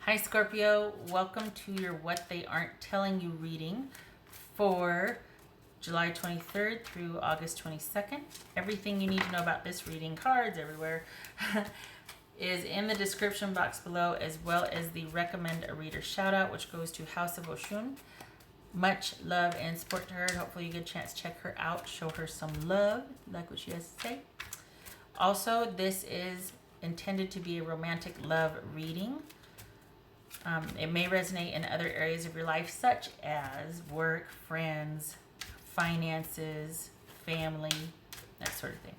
Hi Scorpio, welcome to your What They Aren't Telling You reading for July 23rd through August 22nd. Everything you need to know about this reading, cards everywhere, is in the description box below, as well as the recommend a reader shout out, which goes to House of Oshun. Much love and support to her. Hopefully you get a chance to check her out, show her some love, like what she has to say. Also, this is intended to be a romantic love reading. It may resonate in other areas of your life, such as work, friends, finances, family, that sort of thing.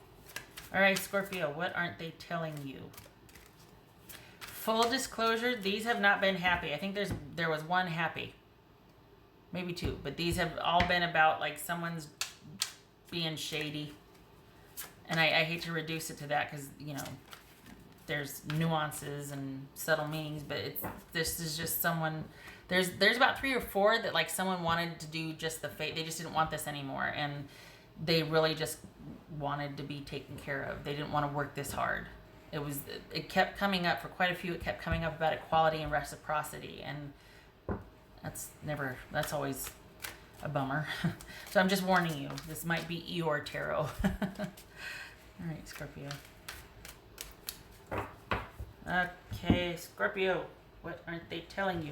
All right, Scorpio, what aren't they telling you? Full disclosure, these have not been happy. I think there was one happy, maybe two, but these have all been about like someone's being shady. And I hate to reduce it to that because, you know, there's nuances and subtle meanings, but this is just someone. There's about 3 or 4 that like someone wanted to do just the fate. They just didn't want this anymore, and they really just wanted to be taken care of. They didn't want to work this hard. It kept coming up for quite a few. It kept coming up about equality and reciprocity, and that's always a bummer. So I'm just warning you. This might be Eeyore Tarot. All right, Scorpio. Okay, Scorpio, what aren't they telling you?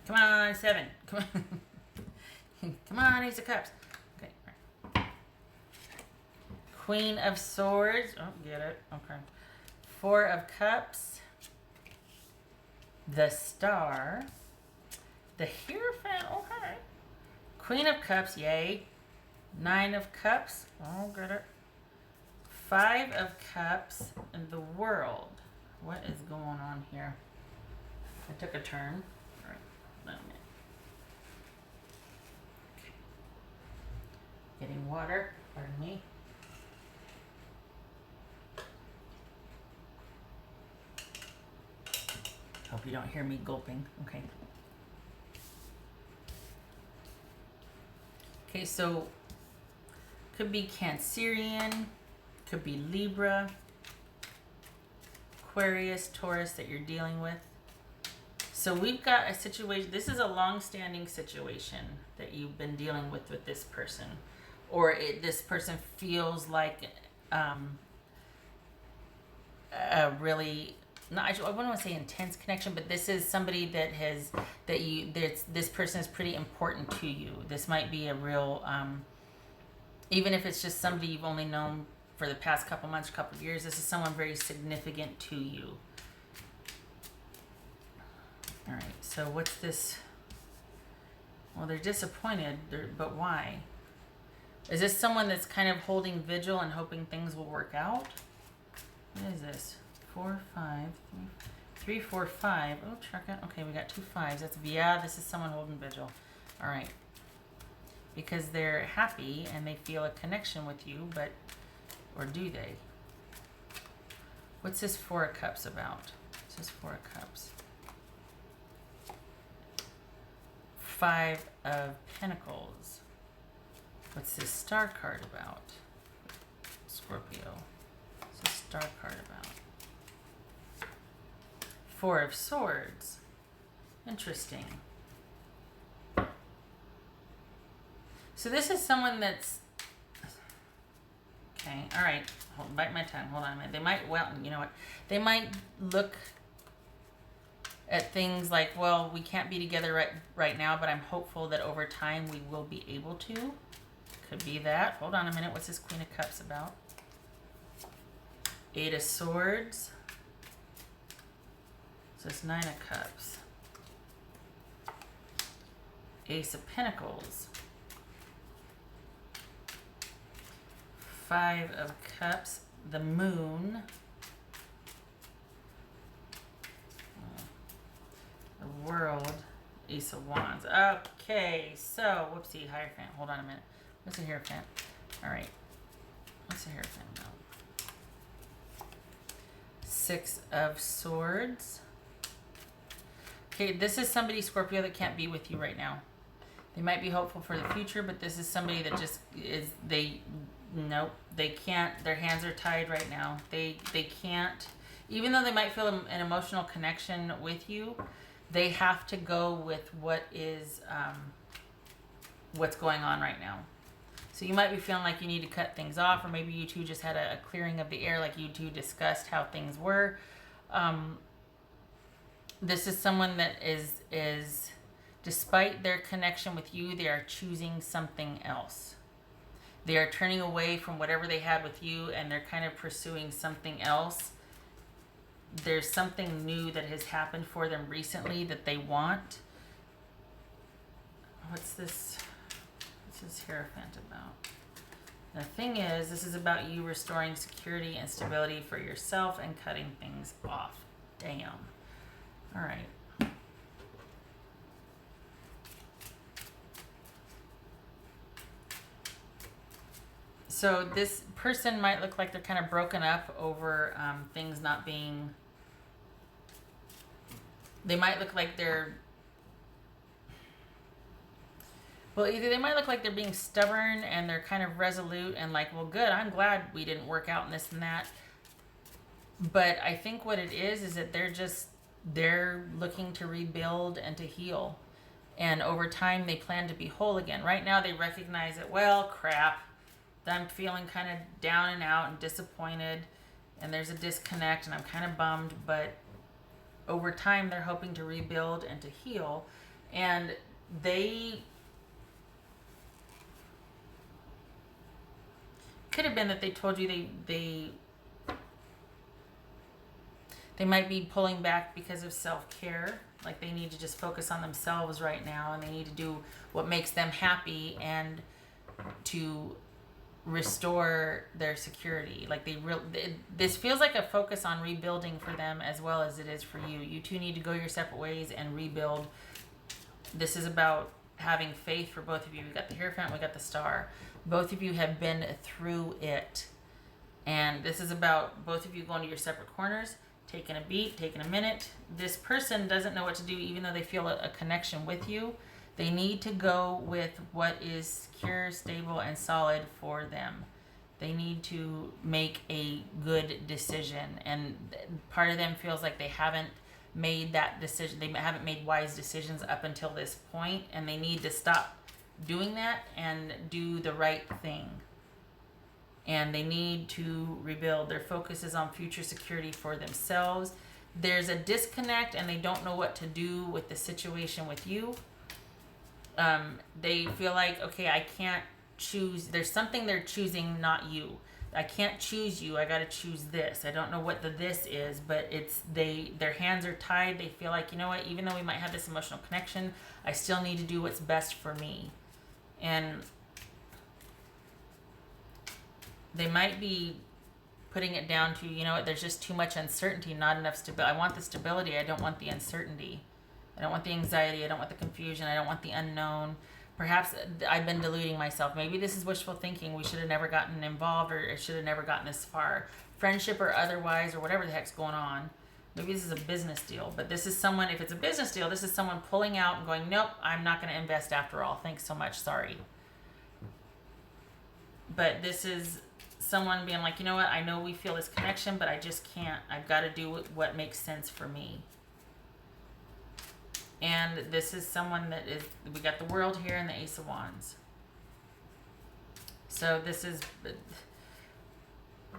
Come on, 7. Come on. Come on, Ace of Cups. Okay, all right. Queen of Swords. Oh, get it. Okay. 4 of Cups. The Star. The Hierophant. Okay. Queen of Cups, yay. 9 of Cups. Oh, get it. 5 of Cups and the World. What is going on here? I took a turn. All right, wait a minute. Okay. Getting water. Pardon me. Hope you don't hear me gulping. Okay. Okay, so could be Cancerian. Could be Libra, Aquarius, Taurus that you're dealing with. So we've got a situation. This is a long-standing situation that you've been dealing with this person, or this person feels like a really, I wouldn't want to say intense connection, but this is somebody this person is pretty important to you. This might be a real, even if it's just somebody you've only known for the past couple months, couple years, this is someone very significant to you. All right, so what's this? Well, they're disappointed, but why? Is this someone that's kind of holding vigil and hoping things will work out? What is this? 4, 5, 3, 4, 5. Oh, check it. Okay, we got 2 5s. This is someone holding vigil. All right. Because they're happy and they feel a connection with you, but or do they? What's this 4 of Cups about? What's this 4 of Cups? 5 of Pentacles. What's this Star card about? Scorpio. What's this Star card about? 4 of Swords. Interesting. So this is someone that's okay. All right. Bite my tongue. Hold on a minute. They might, well, you know what? They might look at things like, well, we can't be together right now, but I'm hopeful that over time we will be able to. Could be that. Hold on a minute. What's this Queen of Cups about? 8 of Swords. So it's 9 of Cups. Ace of Pentacles. 5 of Cups, the Moon, the World, Ace of Wands. Okay, so, whoopsie, Hierophant. Hold on a minute. What's a Hierophant? All right. What's a Hierophant about? 6 of Swords. Okay, this is somebody, Scorpio, that can't be with you right now. They might be hopeful for the future, but this is somebody that just is, nope, they can't. Their hands are tied right now. They can't Even though they might feel an emotional connection with you, they have to go with what is what's going on right now. So you might be feeling like you need to cut things off, or maybe you two just had a clearing of the air, like you two discussed how things were. This is someone that is despite their connection with you, they are choosing something else. They are turning away from whatever they had with you, and they're kind of pursuing something else. There's something new that has happened for them recently that they want. What's this? What's this Hierophant about? The thing is, this is about you restoring security and stability for yourself and cutting things off. Damn. All right. So this person might look like they're kind of broken up over things not being... They might look like they're... Well, either they might look like they're being stubborn and they're kind of resolute and like, well, good, I'm glad we didn't work out in this and that. But I think what it is that they're looking to rebuild and to heal. And over time, they plan to be whole again. Right now, they recognize that, well, crap, I'm feeling kind of down and out and disappointed. And there's a disconnect and I'm kind of bummed. But over time, they're hoping to rebuild and to heal. And they... Could have been that they told you they might be pulling back because of self-care. Like they need to just focus on themselves right now, and they need to do what makes them happy and to restore their security. Like this feels like a focus on rebuilding for them as well as it is for you. You two need to go your separate ways and rebuild. This is about having faith for both of you. We got the Hierophant, we got the Star. Both of you have been through it. And this is about both of you going to your separate corners, taking a beat, taking a minute. This person doesn't know what to do, even though they feel a connection with you. They need to go with what is secure, stable, and solid for them. They need to make a good decision. And part of them feels like they haven't made that decision. They haven't made wise decisions up until this point, and they need to stop doing that and do the right thing. And they need to rebuild. Their focus is on future security for themselves. There's a disconnect and they don't know what to do with the situation with you. They feel like, okay, I can't choose. There's something they're choosing, not you. I can't choose you. I got to choose this. I don't know what the this is, but their hands are tied. They feel like, you know what, even though we might have this emotional connection, I still need to do what's best for me. And they might be putting it down to, you know what, there's just too much uncertainty, not enough stability. I want the stability. I don't want the uncertainty. I don't want the anxiety. I don't want the confusion. I don't want the unknown. Perhaps I've been deluding myself. Maybe this is wishful thinking. We should have never gotten involved, or it should have never gotten this far. Friendship or otherwise, or whatever the heck's going on. Maybe this is a business deal. But this is someone, if it's a business deal, this is someone pulling out and going, nope, I'm not going to invest after all. Thanks so much. Sorry. But this is someone being like, you know what, I know we feel this connection, but I just can't. I've got to do what makes sense for me. And this is someone that is, we got the World here and the Ace of Wands. So this is,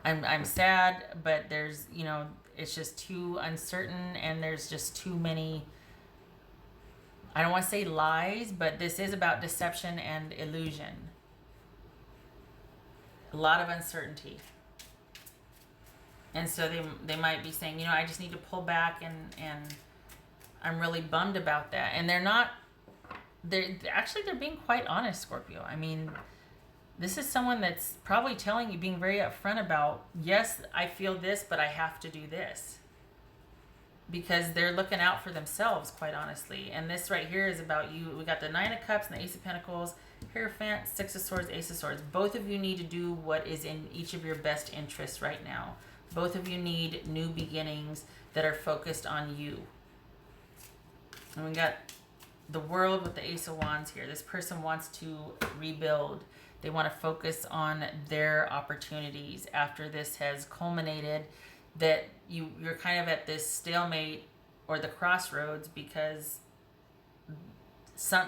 I'm sad, but there's, you know, it's just too uncertain, and there's just too many, I don't want to say lies, but this is about deception and illusion. A lot of uncertainty. And so they might be saying, you know, I just need to pull back, and I'm really bummed about that. And they're being quite honest, Scorpio. I mean, this is someone that's probably telling you, being very upfront about, yes, I feel this, but I have to do this. Because they're looking out for themselves, quite honestly. And this right here is about you. We got the Nine of Cups and the Ace of Pentacles, Hierophant, Six of Swords, Ace of Swords. Both of you need to do what is in each of your best interests right now. Both of you need new beginnings that are focused on you. And we got the World with the Ace of Wands here. This person wants to rebuild. They want to focus on their opportunities after this has culminated that you're kind of at this stalemate or the crossroads because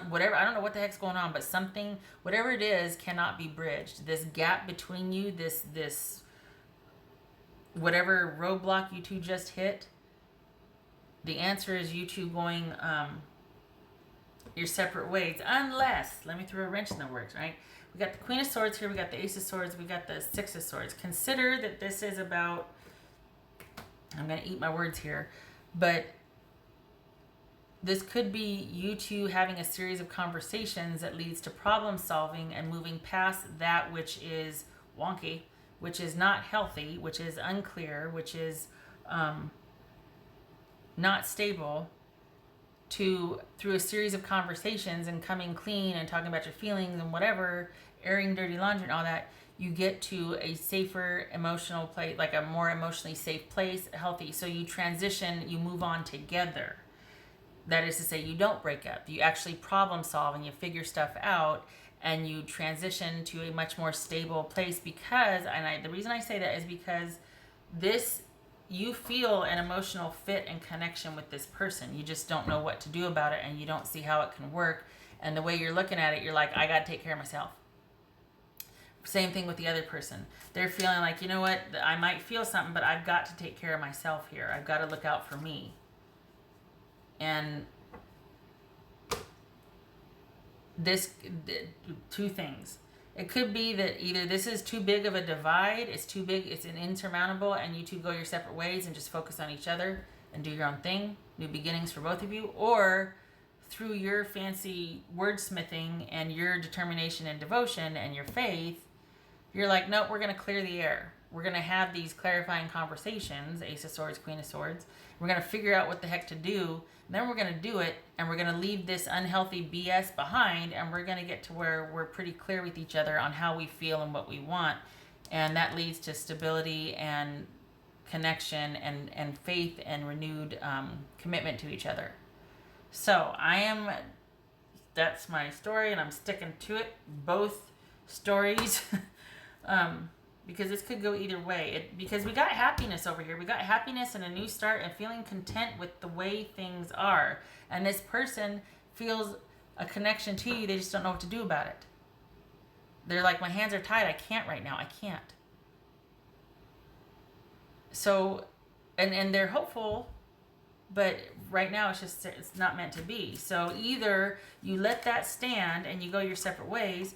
whatever, I don't know what the heck's going on, but something, whatever it is, cannot be bridged. This gap between you, this whatever roadblock you two just hit, the answer is you two going your separate ways. Unless, let me throw a wrench in the works, right? We got the Queen of Swords here, we got the Ace of Swords, we got the Six of Swords. Consider that this is about, I'm going to eat my words here, but this could be you two having a series of conversations that leads to problem solving and moving past that which is wonky, which is not healthy, which is unclear, which is not stable, to through a series of conversations and coming clean and talking about your feelings and whatever, airing dirty laundry and all that, you get to a safer emotional place, like a more emotionally safe place, healthy. So you transition, you move on together. That is to say, you don't break up. You actually problem solve and you figure stuff out and you transition to a much more stable place because, the reason I say that is because you feel an emotional fit and connection with this person. You just don't know what to do about it and you don't see how it can work. And the way you're looking at it, you're like, I got to take care of myself. Same thing with the other person. They're feeling like, you know what, I might feel something, but I've got to take care of myself here. I've got to look out for me. And two things. It could be that either this is too big of a divide, it's too big, it's an insurmountable, and you two go your separate ways and just focus on each other and do your own thing, new beginnings for both of you, or through your fancy wordsmithing and your determination and devotion and your faith, you're like, nope, we're going to clear the air. We're going to have these clarifying conversations, Ace of Swords, Queen of Swords. We're going to figure out what the heck to do. Then we're going to do it, and we're going to leave this unhealthy BS behind, and we're going to get to where we're pretty clear with each other on how we feel and what we want. And that leads to stability and connection and faith and renewed commitment to each other. So that's my story, and I'm sticking to it. Both stories. Because this could go either way. Because we got happiness over here. We got happiness and a new start and feeling content with the way things are. And this person feels a connection to you. They just don't know what to do about it. They're like, my hands are tied. I can't right now. I can't. So, and they're hopeful, but right now it's not meant to be. So either you let that stand and you go your separate ways,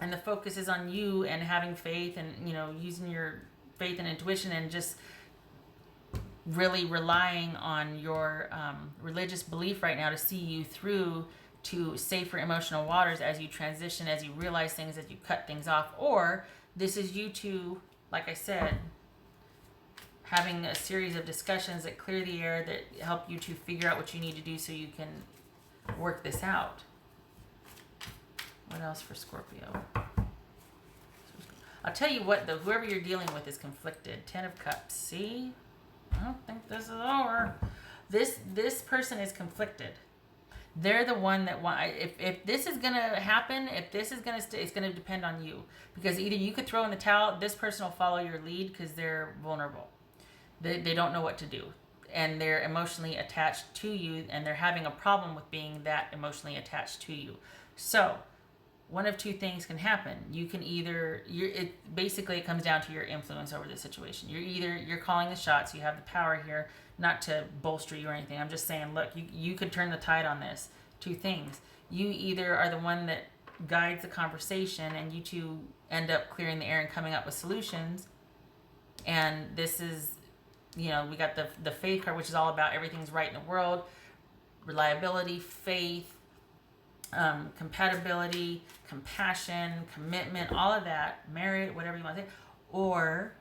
and the focus is on you and having faith and, using your faith and intuition and just really relying on your religious belief right now to see you through to safer emotional waters as you transition, as you realize things, as you cut things off. Or this is you two, like I said, having a series of discussions that clear the air, that help you to figure out what you need to do so you can work this out. What else for Scorpio? I'll tell you what, though, whoever you're dealing with is conflicted. 10 of Cups. See? I don't think this is over. This person is conflicted. They're the one that if this is going to happen, if this is going to stay, it's going to depend on you. Because either you could throw in the towel, this person will follow your lead because they're vulnerable. They don't know what to do. And they're emotionally attached to you, and they're having a problem with being that emotionally attached to you. So one of two things can happen. You can either, it comes down to your influence over the situation. You're calling the shots. You have the power here, not to bolster you or anything. I'm just saying, look, you could turn the tide on this. Two things. You either are the one that guides the conversation and you two end up clearing the air and coming up with solutions. And this is, we got the faith card, which is all about everything's right in the world. Reliability, faith, compatibility, compassion, commitment, all of that, merit, whatever you want to say. Or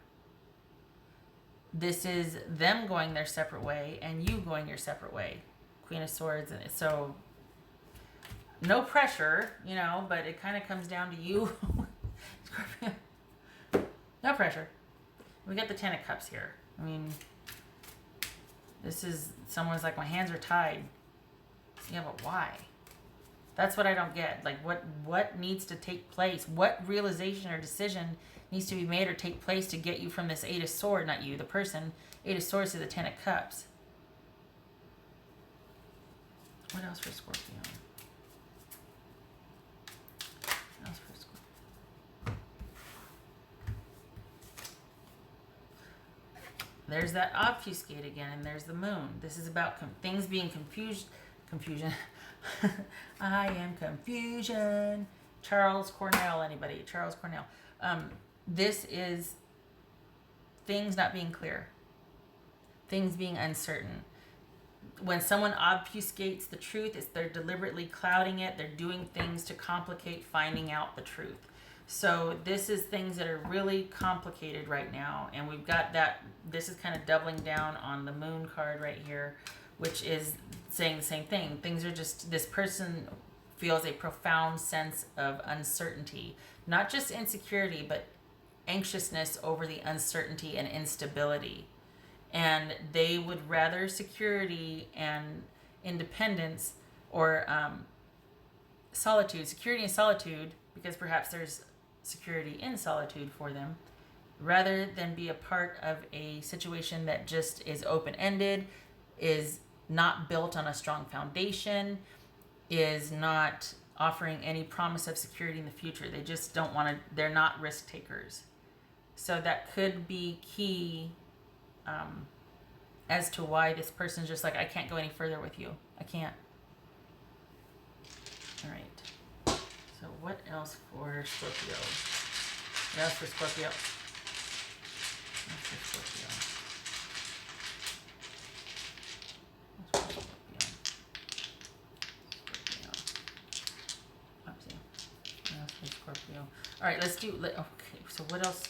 this is them going their separate way and you going your separate way. Queen of Swords. And so no pressure, but it kind of comes down to you. Scorpio. No pressure. We got the 10 of Cups here. I mean, this is, someone's like, my hands are tied. Yeah, but why? That's what I don't get. Like, what needs to take place? What realization or decision needs to be made or take place to get you from this Eight of Swords, not you, the person, Eight of Swords to the Ten of Cups. What else for Scorpio? What else for Scorpio? There's that obfuscate again, and there's the moon. This is about things being confusion. I am confusion. Charles Cornell, anybody? Charles Cornell. This is things not being clear. Things being uncertain. When someone obfuscates the truth, they're deliberately clouding it. They're doing things to complicate finding out the truth. So this is things that are really complicated right now. And we've got that. This is kind of doubling down on the moon card right here, which is saying the same thing. Things are just, this person feels a profound sense of uncertainty. Not just insecurity, but anxiousness over the uncertainty and instability. And they would rather security and independence, or solitude, security and solitude, because perhaps there's security in solitude for them, rather than be a part of a situation that just is open-ended, is not built on a strong foundation, is not offering any promise of security in the future. They just don't want to, they're not risk takers. So that could be key as to why this person's just like, I can't go any further with you. I can't. All right. So what else for Scorpio? What else for Scorpio? What else for Scorpio? What's for Scorpio? Scorpio. Oopsie. What else for Scorpio? All right, let's do. Okay. So what else?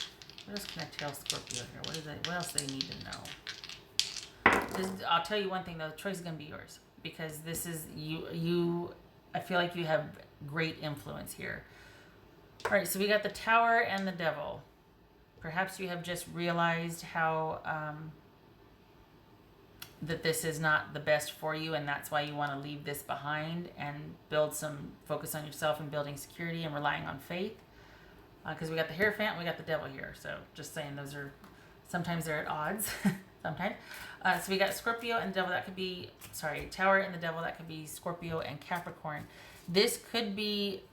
What else can I tell Scorpio here? What else they need to know? I'll tell you one thing though. The choice is gonna be yours, because this is you. I feel like you have great influence here. All right, so we got the Tower and the Devil. Perhaps you have just realized how that this is not the best for you, and that's why you want to leave this behind and build some focus on yourself and building security and relying on faith. Because we got the Hierophant and we got the Devil here. So just saying, those are, sometimes they're at odds. Sometimes. So we got Scorpio and the Devil. That could be, Tower and the Devil. That could be Scorpio and Capricorn. This could be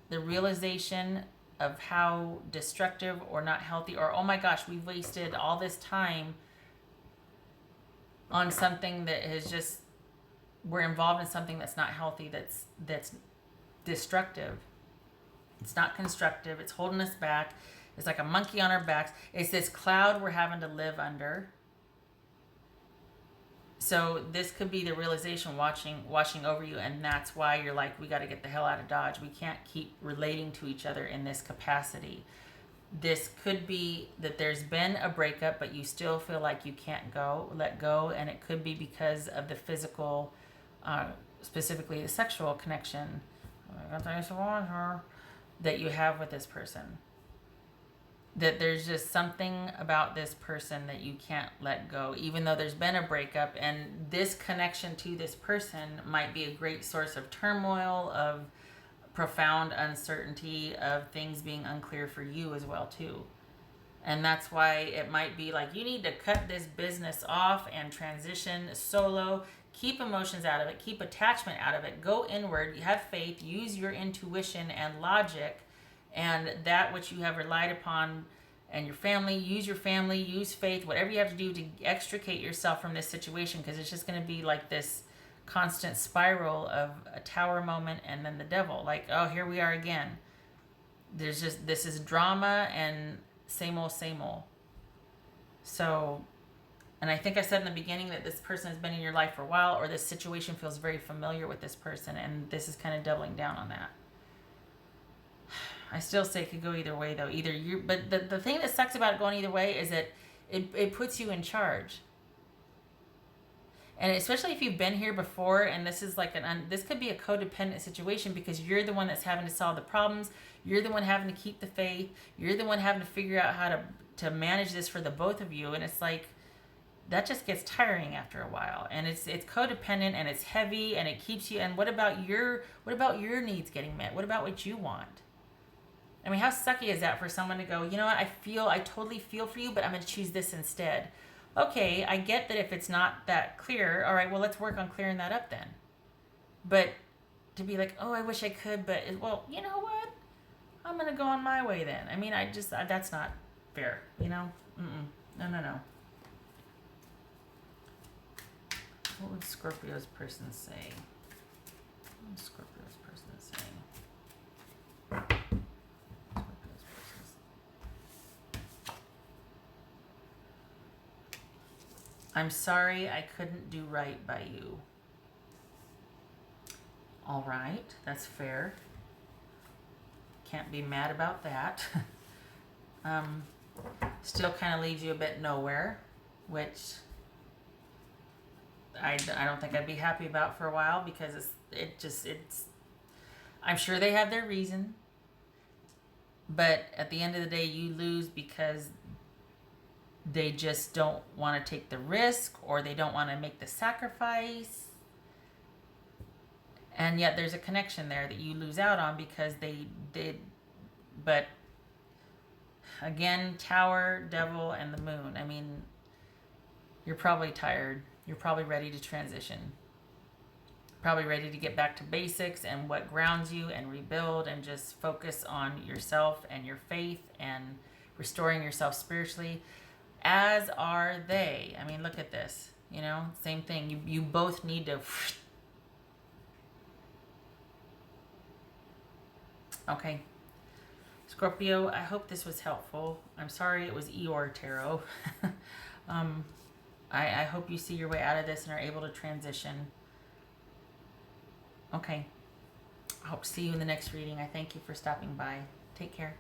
the realization of how destructive or not healthy, or oh my gosh, we've wasted all this time on something that is just, we're involved in something that's not healthy, that's destructive. It's not constructive. It's holding us back. It's like a monkey on our backs. It's this cloud we're having to live under. So this could be the realization washing over you, and that's why you're like, we got to get the hell out of Dodge. We can't keep relating to each other in this capacity. This could be that there's been a breakup, but you still feel like you can't let go, and it could be because of the physical, specifically the sexual connection that you have with this person. That there's just something about this person that you can't let go, even though there's been a breakup, and this connection to this person might be a great source of turmoil, of profound uncertainty, of things being unclear for you as well too. And that's why it might be like, you need to cut this business off and transition solo, keep emotions out of it, keep attachment out of it, go inward, have faith, use your intuition and logic, and that which you have relied upon, and your family, use faith, whatever you have to do to extricate yourself from this situation, because it's just going to be like this constant spiral of a Tower moment and then the Devil. Like, oh, here we are again. This is drama and same old, same old. So, and I think I said in the beginning that this person has been in your life for a while, or this situation feels very familiar with this person, and this is kind of doubling down on that. I still say it could go either way though. But the thing that sucks about going either way is that it puts you in charge. And especially if you've been here before, and this is like this could be a codependent situation, because you're the one that's having to solve the problems. You're the one having to keep the faith. You're the one having to figure out how to manage this for the both of you. And it's like, that just gets tiring after a while. And it's codependent, and it's heavy, and it keeps you. And what about your needs getting met? What about what you want? I mean, how sucky is that for someone to go, you know what, I totally feel for you, but I'm going to choose this instead. Okay, I get that if it's not that clear, all right, well, let's work on clearing that up then. But to be like, oh, I wish I could, but, well, you know what? I'm going to go on my way then. I mean, that's not fair, you know? No, no, no. What would Scorpio's person say? What would Scorpio's person say? Scorpio's person. I'm sorry I couldn't do right by you. All right, that's fair. Can't be mad about that. Still kind of leaves you a bit nowhere, which I don't think I'd be happy about for a while, because it's I'm sure they have their reason, but at the end of the day you lose because they just don't want to take the risk, or they don't want to make the sacrifice, and yet there's a connection there that you lose out on because they did. But again, Tower, Devil, and the Moon, I mean, you're probably tired. You're probably ready to transition. Probably ready to get back to basics and what grounds you, and rebuild and just focus on yourself and your faith and restoring yourself spiritually, as are they. I mean, look at this. You know, same thing. You both need to... Okay. Scorpio, I hope this was helpful. I'm sorry it was Eeyore Tarot. I hope you see your way out of this and are able to transition. Okay. I hope to see you in the next reading. I thank you for stopping by. Take care.